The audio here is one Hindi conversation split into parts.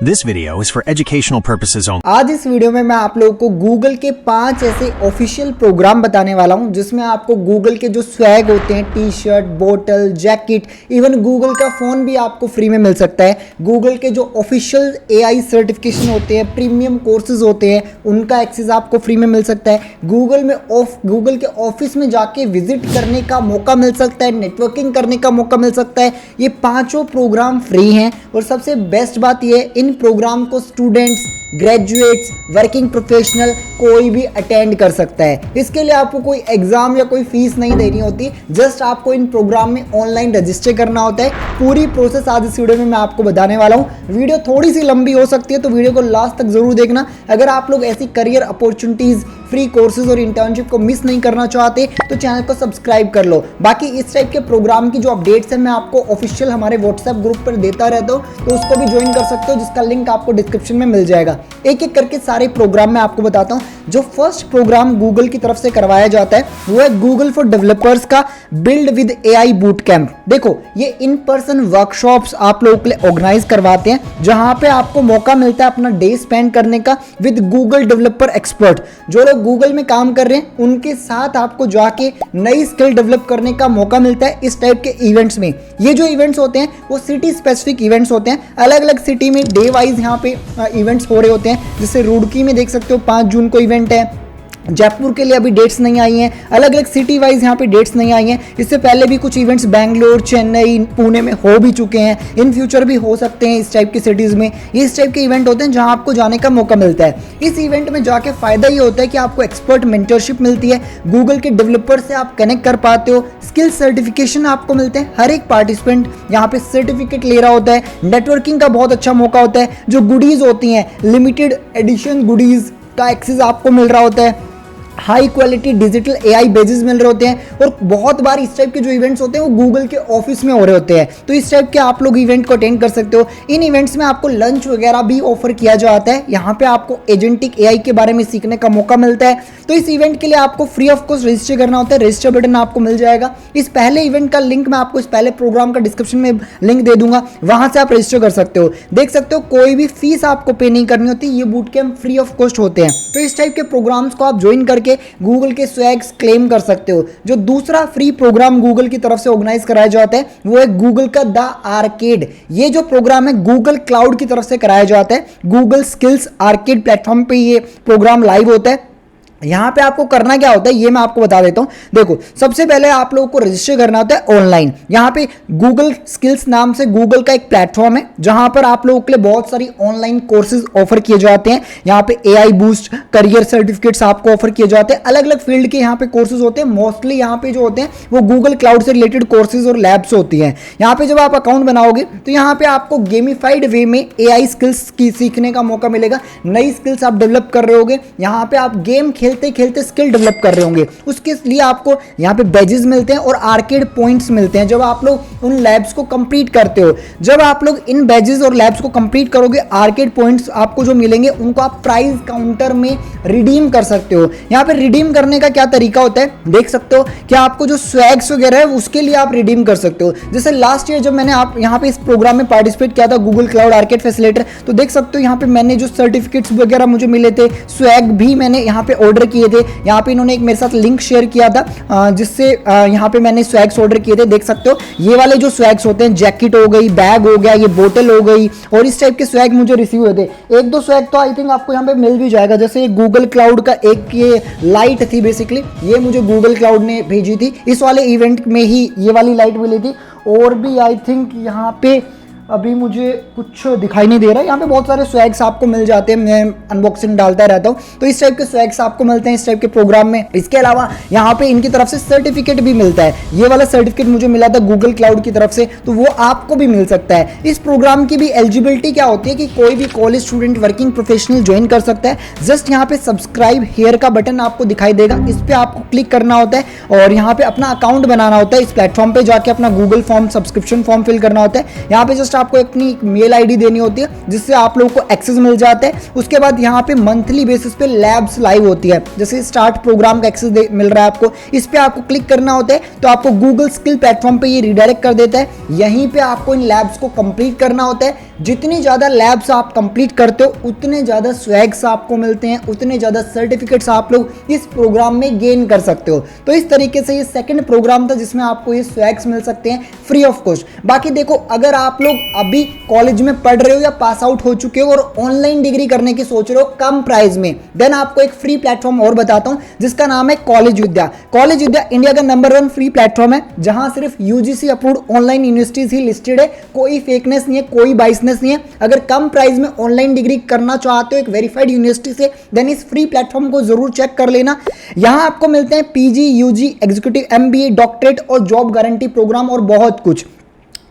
This video is for educational purposes only. आज इस वीडियो में मैं आप लोगों को गूगल के 5 ऐसे ऑफिशियल प्रोग्राम बताने वाला हूं जिसमें आपको गूगल के जो स्वैग होते हैं, टी शर्ट, बोतल, जैकेट, इवन गूगल का फोन भी आपको फ्री में मिल सकता है। गूगल के जो ऑफिशियल एआई सर्टिफिकेशन होते हैं, प्रीमियम कोर्सेज होते हैं, उनका एक्सेस आपको फ्री में मिल सकता है। गूगल के ऑफिस में जाके विजिट करने का मौका मिल सकता है, नेटवर्किंग करने का मौका मिल सकता है। ये पांचों प्रोग्राम फ्री हैं और सबसे बेस्ट बात ये इन प्रोग्राम को स्टूडेंट्स, ग्रेजुएट्स, वर्किंग प्रोफेशनल कोई भी अटेंड कर सकता है। इसके लिए आपको कोई एग्जाम या कोई फीस नहीं देनी होती, जस्ट आपको इन प्रोग्राम में ऑनलाइन रजिस्टर करना होता है। पूरी प्रोसेस आज इस वीडियो में मैं आपको बताने वाला हूँ। वीडियो थोड़ी सी लंबी हो सकती है तो वीडियो को लास्ट तक जरूर देखना। अगर आप लोग ऐसी करियर अपॉर्चुनिटीज, फ्री कोर्सेज और इंटर्नशिप को मिस नहीं करना चाहते तो चैनल को सब्सक्राइब कर लो। बाकी इस टाइप के प्रोग्राम की जो अपडेट्स हैं मैं आपको ऑफिशियल हमारे व्हाट्सएप ग्रुप पर देता रहता हूँ, तो उसको भी ज्वाइन कर सकते हो, जिसका लिंक आपको डिस्क्रिप्शन में मिल जाएगा। एक एक करके सारे प्रोग्राम मैं आपको बताता हूँ। जो फर्स्ट प्रोग्राम गूगल की तरफ से करवाया जाता है वो है गूगल फॉर डेवलपर्स का build with AI boot camp. देखो, ये इन पर्सन वर्कशॉप्स आप लोगों के लिए ऑर्गेनाइज करवाते हैं, जहां पे आपको मौका मिलता है अपना डे स्पेंड करने का विद गूगल डेवलपर एक्सपर्ट। जो लोग गूगल में काम कर रहे हैं उनके साथ आपको जाके नई स्किल डेवलप करने का मौका मिलता है इस टाइप के इवेंट्स में। ये जो इवेंट्स होते हैं वो सिटी स्पेसिफिक इवेंट्स होते हैं। अलग अलग सिटी में डे वाइज यहाँ पे इवेंट्स हो रहे होते हैं। जैसे रुड़की में देख सकते हो 5 जून को इवेंट है। जयपुर के लिए अभी डेट्स नहीं आई हैं। अलग अलग सिटी वाइज यहाँ पे डेट्स नहीं आई हैं। इससे पहले भी कुछ इवेंट्स बैंगलोर, चेन्नई, पुणे में हो भी चुके हैं। इन फ्यूचर भी हो सकते हैं इस टाइप की सिटीज़ में। ये इस टाइप के इवेंट होते हैं जहाँ आपको जाने का मौका मिलता है। इस इवेंट में जाके फ़ायदा ये होता है कि आपको एक्सपर्ट मेंटरशिप मिलती है, गूगल के डेवलपर से आप कनेक्ट कर पाते हो, स्किल सर्टिफिकेशन आपको मिलते हैं। हर एक पार्टिसिपेंट यहाँ पे सर्टिफिकेट ले रहा होता है। नेटवर्किंग का बहुत अच्छा मौका होता है। जो गुडीज़ होती हैं, लिमिटेड एडिशन गुडीज़ का एक्सेस आपको मिल रहा होता है। High quality digital AI badges मिल रहे होते हैं। और बहुत बार इस टाइप के जो इवेंट्स होते हैं वो गूगल के ऑफिस में हो रहे होते हैं, तो इस टाइप के आप लोग इवेंट को अटेंड कर सकते हो। इन इवेंट्स में आपको लंच वगैरह भी ऑफर किया जाता है। यहाँ पे आपको एजेंटिक एआई के बारे में सीखने का मौका मिलता है। तो इस इवेंट के लिए आपको फ्री ऑफ कॉस्ट रजिस्टर करना होता है। रजिस्टर बटन आपको मिल जाएगा। इस पहले इवेंट का लिंक मैं आपको इस पहले प्रोग्राम का डिस्क्रिप्शन में लिंक दे दूंगा, वहां से आप रजिस्टर कर सकते हो। देख सकते हो कोई भी फीस आपको पे नहीं करनी होती। ये boot camp free of cost होते हैं। तो इस टाइप के प्रोग्राम्स को आप ज्वाइन करके गूगल के स्वैग्स क्लेम कर सकते हो। जो दूसरा फ्री प्रोग्राम गूगल की तरफ से ऑर्गेनाइज कराया जाता है वो है गूगल का द आर्केड। ये जो प्रोग्राम है गूगल क्लाउड की तरफ से कराया जाता है। गूगल स्किल्स आर्केड प्लेटफॉर्म पे ये प्रोग्राम लाइव होता है। यहाँ पे आपको करना क्या होता है ये मैं आपको बता देता हूँ। देखो, सबसे पहले आप लोगों को रजिस्टर करना होता है ऑनलाइन। यहाँ पे गूगल स्किल्स नाम से गूगल का एक प्लेटफॉर्म है जहाँ पर आप लोगों के लिए बहुत सारी ऑनलाइन कोर्सेज ऑफर किए जाते हैं। यहाँ पे एआई बूस्ट, करियर सर्टिफिकेट्स आपको ऑफर किए जाते हैं। अलग अलग फील्ड के यहाँ पे कोर्सेज होते हैं। मोस्टली यहाँ पे जो होते हैं वो गूगल क्लाउड से रिलेटेड कोर्सेज और लैब्स होती हैं। यहाँ पे जब आप अकाउंट बनाओगे तो यहाँ पे आपको गेमिफाइड वे में एआई स्किल्स की सीखने का मौका मिलेगा। नई स्किल्स आप डेवलप कर रहे होगे। यहाँ पे आप गेम खेलते खेलते स्किल डेवलप कर रहे होंगे। उसके लिए आपको यहाँ पे बैजेस मिलते हैं और आर्केड पॉइंट्स मिलते हैं जब आप लोग उन लैब्स को कंप्लीट करते हो। जब आप लोग इन बैजेस और लैब्स को कंप्लीट करोगे, आर्केड पॉइंट्स आपको जो मिलेंगे उनको आप प्राइस काउंटर में रिडीम कर सकते हो। यहाँ पे रिडीम करने का क्या तरीका होता है देख सकते हो कि आपको जो स्वैग्स वगैरह है उसके लिए आप रिडीम कर सकते हो। जैसे लास्ट ईयर जब मैंने आप यहाँ पे इस प्रोग्राम में पार्टिसिपेट किया था गूगल क्लाउड आर्केड फैसिलिटेटर, तो देख सकते हो यहाँ पे मैंने जो सर्टिफिकेट्स वगैरह मुझे मिले थे, स्वैग भी मैंने यहाँ पे ऑर्डर किए थे। यहाँ पे इन्होंने एक मेरे साथ लिंक शेयर किया था जिससे यहाँ पे मैंने स्वैग्स ऑर्डर किए थे। देख सकते हो ये वाले जो स्वैग्स होते हैं, जैकेट हो गई, बैग हो गया, ये बोतल हो गई, और इस टाइप के स्वैग मुझे रिसीव हुए थे। एक दो स्वैग तो आई थिंक आपको यहाँ पे मिल भी जाएगा। जैसे गूगल क्लाउड का एक ये लाइट थी, बेसिकली ये मुझे गूगल क्लाउड ने भेजी थी। इस वाले इवेंट में ही ये वाली लाइट मिली थी। और भी आई थिंक यहाँ पे अभी मुझे कुछ दिखाई नहीं दे रहा है। यहाँ पे बहुत सारे स्वैग्स आपको मिल जाते हैं। मैं अनबॉक्सिंग डालता रहता हूँ, तो इस टाइप के स्वैग्स आपको मिलते हैं इस टाइप के प्रोग्राम में। इसके अलावा यहाँ पे इनकी तरफ से सर्टिफिकेट भी मिलता है। ये वाला सर्टिफिकेट मुझे मिला था गूगल क्लाउड की तरफ से, तो वो आपको भी मिल सकता है। इस प्रोग्राम की भी एलिजिबिलिटी क्या होती है कि कोई भी college student, working professional join कर सकता है। जस्ट यहाँ पे सब्सक्राइब हियर का बटन आपको दिखाई देगा, इस पर आपको क्लिक करना होता है और यहाँ पे अपना अकाउंट बनाना होता है। इस प्लेटफॉर्म पे जाके अपना Google form, subscription form fill करना होता है। यहाँ पे जस्ट आपको अपनी मेल आईडी देनी होती है जिससे आप लोगों को एक्सेस मिल जाता है। उसके बाद यहाँ पे मंथली बेसिस पे लैब्स लाइव होती है। जैसे स्टार्ट प्रोग्राम का एक्सेस मिल रहा है आपको, इस पे आपको क्लिक करना होता है तो आपको गूगल स्किल प्लेटफॉर्म पे ये रिडायरेक्ट कर देता है। यहीं पे आपको इन लैब्स को कंप्लीट करना होता है। जितनी ज़्यादा लैब्स आप कंप्लीट करते हो उतने ज़्यादा स्वैग्स आपको मिलते हैं, उतने ज़्यादा सर्टिफिकेट्स आप लोग इस प्रोग्राम में गेन कर सकते हो। तो इस तरीके से ये सेकंड प्रोग्राम था जिसमें आपको ये स्वैग्स मिल सकते हैं फ्री ऑफ कॉस्ट। बाकी देखो, अगर आप लोग अभी कॉलेज में पढ़ रहे हो या पास आउट हो चुके हो और ऑनलाइन डिग्री करने की सोच रहे हो कम प्राइस में, देन आपको एक फ्री प्लेटफॉर्म और बताता हूं जिसका नाम है कॉलेज विद्या। कॉलेज विद्या इंडिया का नंबर 1 फ्री प्लेटफॉर्म है जहां सिर्फ यूजीसी अप्रूव्ड ऑनलाइन यूनिवर्सिटीज ही लिस्टेड है। कोई फेकनेस नहीं है, कोई बाइसनेस नहीं है। अगर कम प्राइस में ऑनलाइन डिग्री करना चाहते हो एक वेरीफाइड यूनिवर्सिटी से, देन इस फ्री प्लेटफॉर्म को जरूर चेक कर लेना। यहां आपको मिलते हैं PG, UG, executive, MBA, doctorate और जॉब गारंटी प्रोग्राम और बहुत कुछ।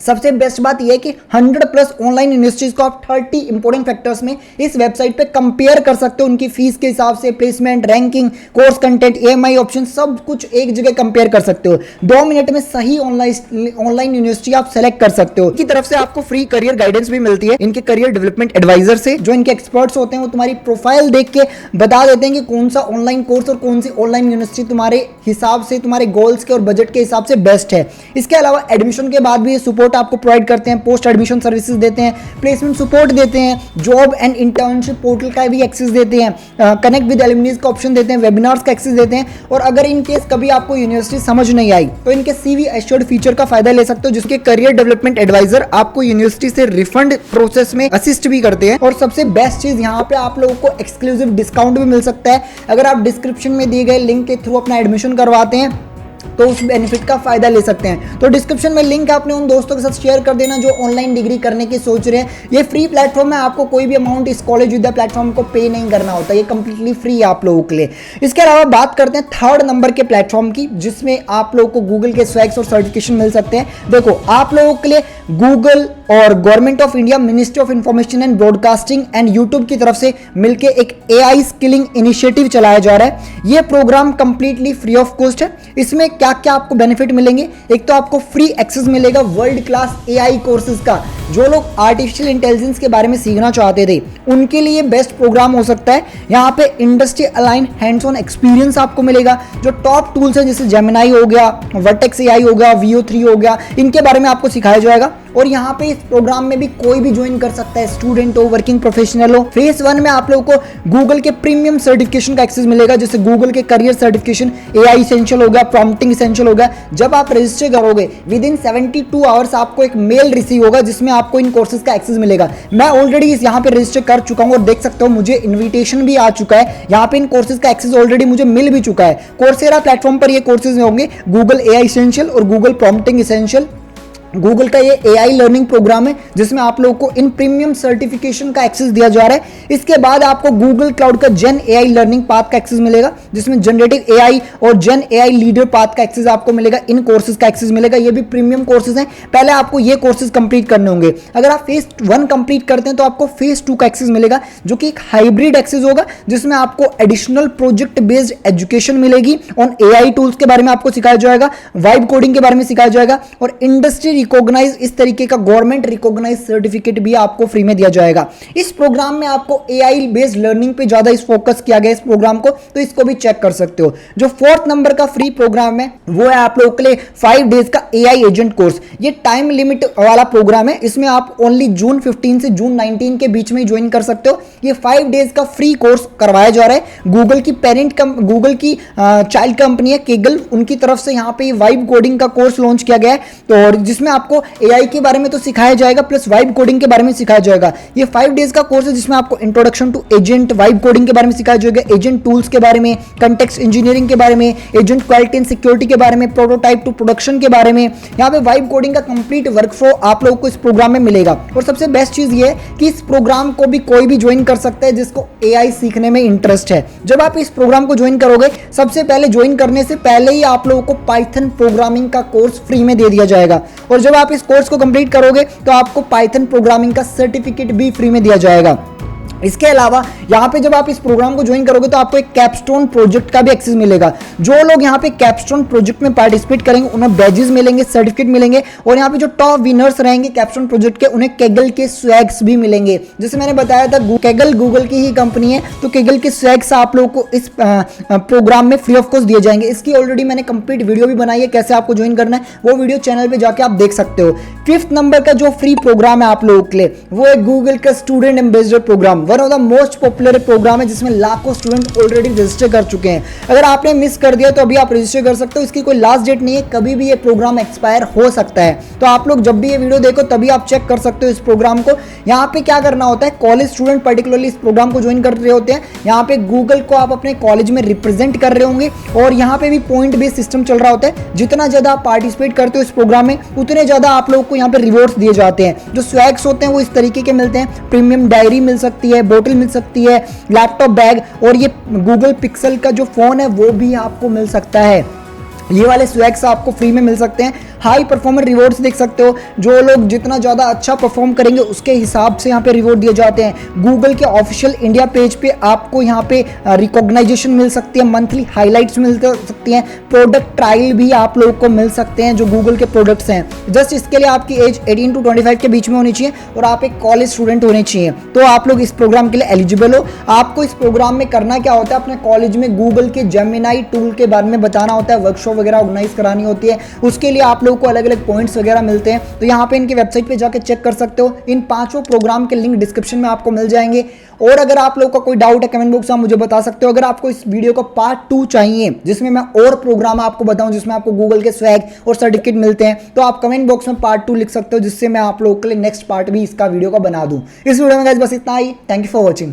सबसे बेस्ट बात यह है कि 100+ ऑनलाइन यूनिवर्सिटीज को आप 30 इंपॉर्टेंट फैक्टर्स में इस वेबसाइट पे कंपेयर कर सकते हो। उनकी फीस के हिसाब से, placement, ranking, course content, EMI option, सब कुछ एक जगह कंपेयर कर सकते हो। 2 मिनट में सही ऑनलाइन यूनिवर्सिटी आप सेलेक्ट कर सकते हो। इनकी तरफ से आपको फ्री करियर गाइडेंस भी मिलती है इनके करियर डेवलपमेंट एडवाइजर से। जो इनके एक्सपर्ट्स होते हैं वो तुम्हारी प्रोफाइल देख के बता देते हैं कि कौन सा ऑनलाइन कोर्स और कौन सी ऑनलाइन यूनिवर्सिटी तुम्हारे हिसाब से, तुम्हारे गोल्स के और बजट के हिसाब से बेस्ट है। इसके अलावा एडमिशन के बाद भी ये सपोर्ट आपको प्रोवाइड करते हैं, पोस्ट एडमिशन सर्विसेज देते हैं, प्लेसमेंट सपोर्ट देते हैं, जॉब एंड इंटर्नशिप पोर्टल का भी एक्सेस देते हैं, कनेक्ट विद एलुमनीज का ऑप्शन देते हैं, वेबिनार्स का एक्सेस देते हैं। और अगर इन केस कभी आपको यूनिवर्सिटी समझ नहीं आई तो इनके सीवी एश्योर्ड फीचर का फायदा ले सकते हो, जिसके करियर डेवलपमेंट एडवाइजर आपको यूनिवर्सिटी से रिफंड प्रोसेस में असिस्ट भी करते हैं। और सबसे बेस्ट चीज यहाँ पे आप लोगों को एक्सक्लूसिव डिस्काउंट भी मिल सकता है अगर आप डिस्क्रिप्शन में दिए गए लिंक के थ्रू अपना एडमिशन करवाते हैं तो उस बेनिफिट का फायदा ले सकते हैं। तो डिस्क्रिप्शन में लिंक अपने उन दोस्तों के साथ शेयर कर देना जो ऑनलाइन डिग्री करने की सोच रहे हैं। ये फ्री प्लेटफॉर्म है, आपको कोई भी अमाउंट इस कॉलेज विद्या प्लेटफॉर्म को पे नहीं करना होता, ये कंप्लीटली फ्री है आप लोगों के लिए। इसके अलावा बात करते हैं 3rd नंबर के प्लेटफॉर्म की जिसमें आप लोगों को गूगल के स्वैग्स और सर्टिफिकेशन मिल सकते हैं। देखो, आप लोगों के लिए गूगल और government of India, ministry of information and broadcasting and YouTube की तरफ से मिलकर एक AI स्किलिंग इनिशिएटिव चलाया जा रहा है। यह program completely free of cost है। इसमें क्या क्या आपको बेनिफिट मिलेंगे? एक तो आपको फ्री एक्सेस मिलेगा वर्ल्ड क्लास AI कोर्सेज का। जो लोग आर्टिफिशियल इंटेलिजेंस के बारे में सीखना चाहते थे उनके लिए बेस्ट प्रोग्राम हो सकता है। यहाँ पे industry align hands on experience आपको मिलेगा। जो टॉप टूल्स हैं जैसे जेमिनाई हो गया, वर्टेक्स AI हो गया, VO3 हो गया, इनके बारे में आपको सिखाया जाएगा। और यहाँ पे इस प्रोग्राम में भी कोई भी ज्वाइन कर सकता है, स्टूडेंट हो, वर्किंग प्रोफेशनल हो। फेज 1 में आप लोगों को गूगल के प्रीमियम सर्टिफिकेशन का एक्सेस मिलेगा, जैसे गूगल के करियर सर्टिफिकेशन, AI इसेंशियल हो गया, प्रॉम्प्टिंग इसेंशियल हो गया। जब आप रजिस्टर करोगे विद इन 72 आवर्स आपको एक मेल रिसीव होगा जिसमें आपको इन कोर्सेज का एक्सेस मिलेगा। मैं ऑलरेडी यहाँ पे रजिस्टर कर चुका हूँ और देख सकते हो मुझे इन्विटेशन भी आ चुका है। यहाँ पे इन कोर्सेज का एक्सेस ऑलरेडी मुझे मिल भी चुका है। कोर्सेरा प्लेटफॉर्म पर ये कोर्सेज होंगे, गूगल AI इसेंशियल और गूगल प्रॉम्प्टिंग इसेंशियल। गूगल का ये AI लर्निंग प्रोग्राम है जिसमें आप लोगों को इन प्रीमियम सर्टिफिकेशन का एक्सेस दिया जा रहा है। इसके बाद आपको गूगल क्लाउड का जेन AI लर्निंग पाथ का एक्सेस मिलेगा जिसमें जनरेटिव AI और जेन AI लीडर पाथ का एक्सेस आपको मिलेगा। इन कोर्सेज का एक्सेस मिलेगा। ये भी प्रीमियम कोर्सेज हैं। पहले आपको ये कोर्सेज कंप्लीट करने होंगे। अगर आप फेज 1 कंप्लीट करते हैं तो आपको फेज 2 का एक्सेस मिलेगा जो कि एक हाइब्रिड एक्सेस होगा जिसमें आपको एडिशनल प्रोजेक्ट बेस्ड एजुकेशन मिलेगी। ऑन AI टूल्स के बारे में आपको सिखाया जाएगा, वाइब कोडिंग के बारे में सिखाया जाएगा और इंडस्ट्री रिकॉग्नाइज, इस तरीके का गवर्नमेंट रिकॉग्नाइज सर्टिफिकेट भी आपको फ्री में दिया जाएगा। इस प्रोग्राम में आपको AI बेस्ड लर्निंग पे ज्यादा इस फोकस किया गया इस प्रोग्राम को, तो इसको भी चेक कर सकते हो। जो 4th नंबर का फ्री प्रोग्राम है वो है आप लोगों के लिए 5 डेज का AI एजेंट कोर्स। ये टाइम लिमिट वाला प्रोग्राम है। इसमें आप ओनली जून 15 से जून 19 के बीच में ज्वाइन कर सकते हो। ये 5 डेज का फ्री कोर्स करवाया जा रहा है। गूगल की गूगल की चाइल्ड कंपनी है केगल, उनकी तरफ से यहाँ पे वाइब कोडिंग का कोर्स लॉन्च किया गया है। तो जिसमें आपको AI के बारे में तो सिखाया जाएगा प्लस वाइब कोडिंग के बारे में सिखाया जाएगा। ये 5 डेज का कोर्स है जिसमें आपको introduction to agent, vibe coding के बारे में सिखाया जाएगा, एजेंट टूल्स के बारे में, कंटेक्स्ट इंजीनियरिंग के बारे में, एजेंट क्वालिटी एंड सिक्योरिटी के बारे में, प्रोटोटाइप टू प्रोडक्शन के बारे में। यहाँ पे वाइब कोडिंग का कंप्लीट वर्कफ्लो आप लोगों को इस प्रोग्राम में मिलेगा। और सबसे बेस्ट चीज ये है कि इस प्रोग्राम को भी कोई भी ज्वाइन कर सकता है जिसको AI सीखने में इंटरेस्ट है। जब आप इस प्रोग्राम को ज्वाइन करोगे सबसे पहले ज्वाइन करने से पहले ही आप लोगों को पाइथन प्रोग्रामिंग का कोर्स फ्री में दे दिया जाएगा। और जब आप इस कोर्स को कंप्लीट करोगे तो आपको पाइथन प्रोग्रामिंग का सर्टिफिकेट भी फ्री में दिया जाएगा। इसके अलावा यहाँ पे जब आप इस प्रोग्राम को ज्वाइन करोगे तो आपको एक कैपस्टोन प्रोजेक्ट का भी एक्सेस मिलेगा। जो लोग यहाँ पे कैपस्टोन प्रोजेक्ट में पार्टिसिपेट करेंगे उन्हें बैजेस मिलेंगे, सर्टिफिकेट मिलेंगे, और यहाँ पे जो टॉप विनर्स रहेंगे कैपस्टोन प्रोजेक्ट के उन्हें केगल के स्वैग्स भी मिलेंगे। जैसे मैंने बताया था केगल गूगल की ही कंपनी है, तो केगल के स्वैग्स आप लोगों को इस प्रोग्राम में फ्री ऑफ कॉस्ट दिए जाएंगे। इसकी ऑलरेडी मैंने कंप्लीट वीडियो भी बनाई है कैसे आपको ज्वाइन करना है, वो वीडियो चैनल पे जाके आप देख सकते हो। 5th नंबर का जो फ्री प्रोग्राम है आप लोगों के लिए वो है गूगल का student ambassador program. One of the most popular program है जिसमें लाखों स्टूडेंट ऑलरेडी रजिस्टर कर चुके हैं। अगर आपने मिस कर दिया तो अभी आप रजिस्टर कर सकते हो, इसकी कोई लास्ट डेट नहीं है, कभी भी ये प्रोग्राम एक्सपायर हो सकता है। तो आप लोग जब भी ये वीडियो देखो तभी आप चेक कर सकते हो इस प्रोग्राम को। यहाँ पे क्या करना होता है, कॉलेज स्टूडेंट पर्टिकुलरली इस प्रोग्राम को ज्वाइन कर रहे होते हैं। यहाँ पे गूगल को आप अपने कॉलेज में रिप्रेजेंट कर रहे होंगे, और यहाँ पे भी पॉइंट बेस्ड सिस्टम चल रहा होता है। जितना ज्यादा आप पार्टिसिपेट करते हो इस प्रोग्राम में उतने ज्यादा आप लोगों को यहाँ पे रिवॉर्ड्स दिए जाते हैं। जो स्वैग्स होते हैं वो इस तरीके के मिलते हैं, प्रीमियम डायरी मिल सकती है, बोतल मिल सकती है, लैपटॉप बैग, और ये गूगल पिक्सल का जो फोन है वो भी आपको मिल सकता है। ये वाले स्वैग्स आपको फ्री में मिल सकते हैं। हाई परफॉर्मर रिवॉर्ड्स देख सकते हो, जो लोग जितना ज़्यादा अच्छा परफॉर्म करेंगे उसके हिसाब से यहाँ पे रिवॉर्ड दिए जाते हैं। गूगल के ऑफिशियल इंडिया पेज पे आपको यहाँ पे रिकॉग्नाइजेशन मिल सकती है, मंथली हाइलाइट्स मिल सकती हैं, प्रोडक्ट ट्रायल भी आप लोगों को मिल सकते हैं जो गूगल के प्रोडक्ट्स हैं। जस्ट इसके लिए आपकी एज 18 to 25 के बीच में होनी चाहिए और आप एक कॉलेज स्टूडेंट होने चाहिए, तो आप लोग इस प्रोग्राम के लिए एलिजिबल हो। आपको इस प्रोग्राम में करना क्या होता है, अपने कॉलेज में गूगल के जेमिनाई टूल के बारे में बताना होता है, वर्कशॉप वगैरह ऑर्गेनाइज करानी होती है। उसके लिए आप लोगों को अलग अलग पॉइंट्स वगैरह मिलते हैं, तो यहाँ पे इनकी वेबसाइट पे जाके चेक कर सकते हो। इन 5 प्रोग्राम के लिंक डिस्क्रिप्शन में आपको मिल जाएंगे। और अगर आप लोगों का कोई डाउट है कमेंट बॉक्स में मुझे बता सकते हो। अगर आपको इस वीडियो का पार्ट 2 चाहिए जिसमें मैं और प्रोग्राम आपको बताऊं, जिसमें आपको गूगल के स्वैग और सर्टिफिकेट मिलते हैं, तो आप कमेंट बॉक्स में पार्ट 2 लिख सकते हो, जिससे मैं आप लोगों के लिए नेक्स्ट पार्ट भी इसका वीडियो का बना दूं। इस वीडियो में गाइस बस इतना ही। Thank you for watching.